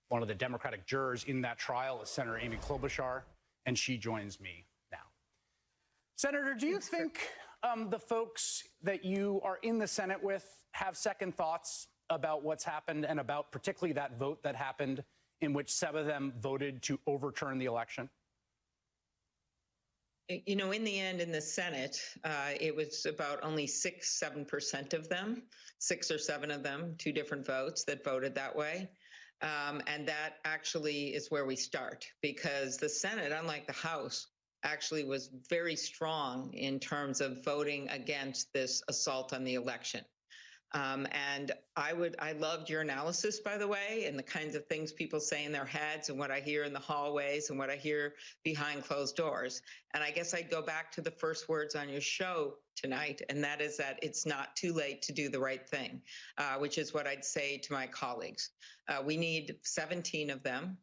One of the Democratic jurors in that trial is Senator Amy Klobuchar, and she joins me now. Senator, do you think the folks that you are in the Senate with have second thoughts about what's happened and about particularly that vote that happened in which 7 of them voted to overturn the election? You know, in the end, in the Senate, it was about only 7% of them, 6 or 7 of them, 2 different votes that voted that way. And that actually is where we start, because the Senate, unlike the House, actually was very strong in terms of voting against this assault on the election. And I loved your analysis, by the way, and the kinds of things people say in their heads and what I hear in the hallways and what I hear behind closed doors. And I guess I'd go back to the first words on your show tonight, and that is that it's not too late to do the right thing, which is what I'd say to my colleagues. We need 17 of them.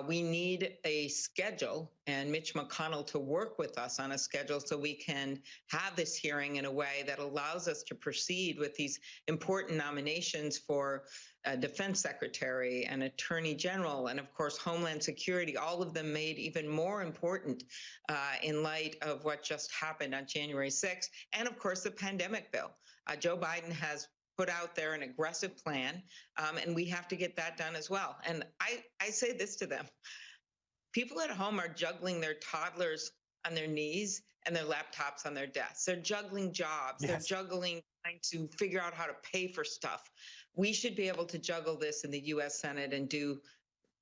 We need a schedule and Mitch McConnell to work with us on a schedule so we can have this hearing in a way that allows us to proceed with these important nominations for Defense Secretary and Attorney General and, of course, Homeland Security, all of them made even more important in light of what just happened on January 6th. And, of course, the pandemic bill. Joe Biden has put out there an aggressive plan, and we have to get that done as well. And I say this to them. People at home are juggling their toddlers on their knees and their laptops on their desks. They're juggling jobs. Yes. They're juggling trying to figure out how to pay for stuff. We should be able to juggle this in the U.S. Senate and do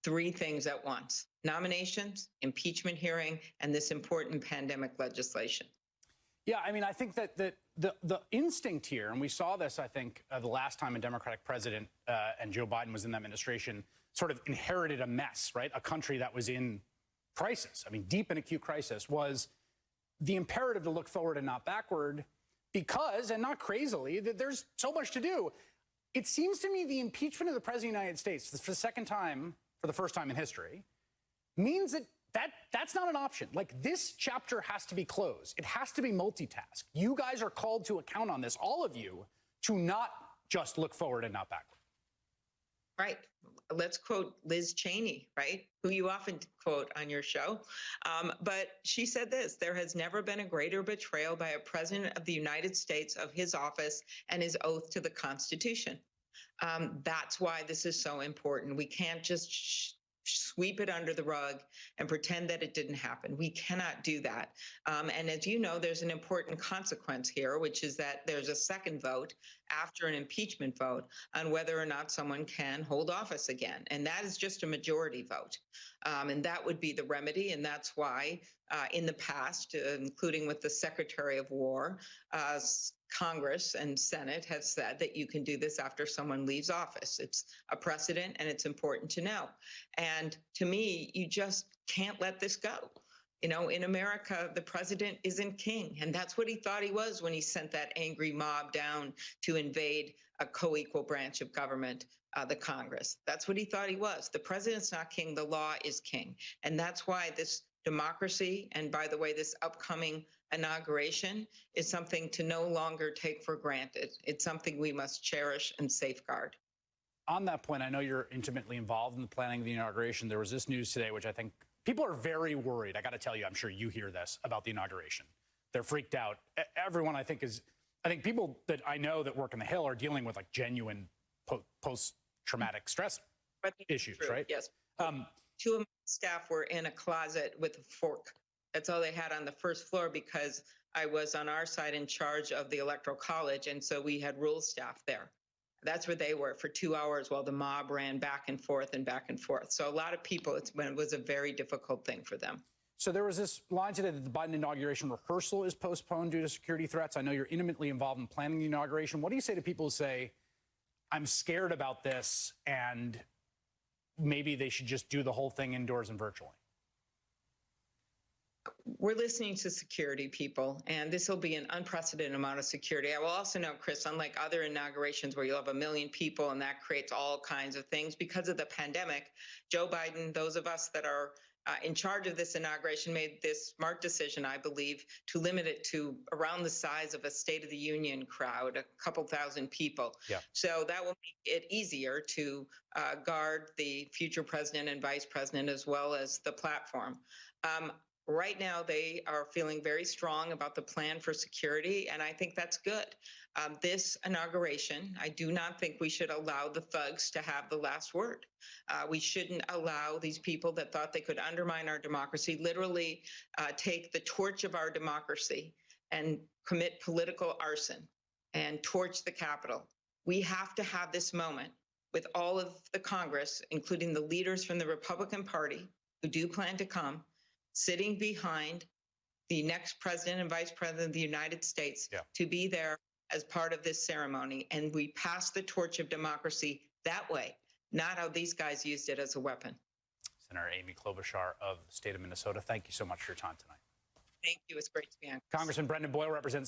3 things at once: nominations, impeachment hearing, and this important pandemic legislation. Yeah, I mean, I think that the instinct here, and we saw this, I think, the last time a Democratic president and Joe Biden was in that administration, sort of inherited a mess, right? A country that was in crisis, I mean, deep in acute crisis, was the imperative to look forward and not backward because, and not crazily, that there's so much to do. It seems to me the impeachment of the President of the United States for the second time, for the first time in history, means that that's not an option. Like, this chapter has to be closed. It has to be multitask. You guys are called to account on this, all of you, to not just look forward and not backward. Right. Let's quote Liz Cheney, right, who you often quote on your show. But she said this: there has never been a greater betrayal by a president of the United States of his office and his oath to the Constitution. That's why this is so important. We can't just sweep it under the rug and pretend that it didn't happen. We cannot do that. And as you know, there's an important consequence here, which is that there's a second vote after an impeachment vote on whether or not someone can hold office again. And that is just a majority vote. And that would be the remedy. And that's why in the past, including with the Secretary of War, Congress and Senate have said that you can do this after someone leaves office. It's a precedent, and it's important to know. And to me, you just can't let this go. You know, in America, the president isn't king, and that's what he thought he was when he sent that angry mob down to invade a co-equal branch of government, the Congress. That's what he thought he was. The president's not king. The law is king. And that's why this democracy, and by the way, this upcoming inauguration, is something to no longer take for granted. It's something we must cherish and safeguard. On that point, I know you're intimately involved in the planning of the inauguration. There was this news today, which I think people are very worried. I got to tell you, I'm sure you hear this about the inauguration. They're freaked out. Everyone, I think people that I know that work on the Hill are dealing with like genuine post-traumatic stress issues, true. Right? Yes. 2 of my staff were in a closet with a fork. That's all they had on the first floor, because I was on our side in charge of the Electoral College, and so we had rules staff there. That's where they were for 2 hours while the mob ran back and forth and back and forth. So a lot of people, it was a very difficult thing for them. So there was this line today that the Biden inauguration rehearsal is postponed due to security threats. I know you're intimately involved in planning the inauguration. What do you say to people who say, I'm scared about this, and maybe they should just do the whole thing indoors and virtually? We're listening to security people, and this will be an unprecedented amount of security. I will also note, Chris, unlike other inaugurations where you'll have 1 million people and that creates all kinds of things, because of the pandemic, Joe Biden, those of us that are in charge of this inauguration made this smart decision, I believe, to limit it to around the size of a State of the Union crowd, a couple thousand people. Yeah. So that will make it easier to guard the future president and vice president, as well as the platform. Right now, they are feeling very strong about the plan for security, and I think that's good. This inauguration, I do not think we should allow the thugs to have the last word. We shouldn't allow these people that thought they could undermine our democracy, literally take the torch of our democracy and commit political arson and torch the Capitol. We have to have this moment with all of the Congress, including the leaders from the Republican Party who do plan to come, sitting behind the next president and vice president of the United States to be there as part of this ceremony. And we pass the torch of democracy that way, not how these guys used it as a weapon. Senator Amy Klobuchar of the state of Minnesota, thank you so much for your time tonight. Thank you. It's great to be on. Congressman Brendan Boyle represents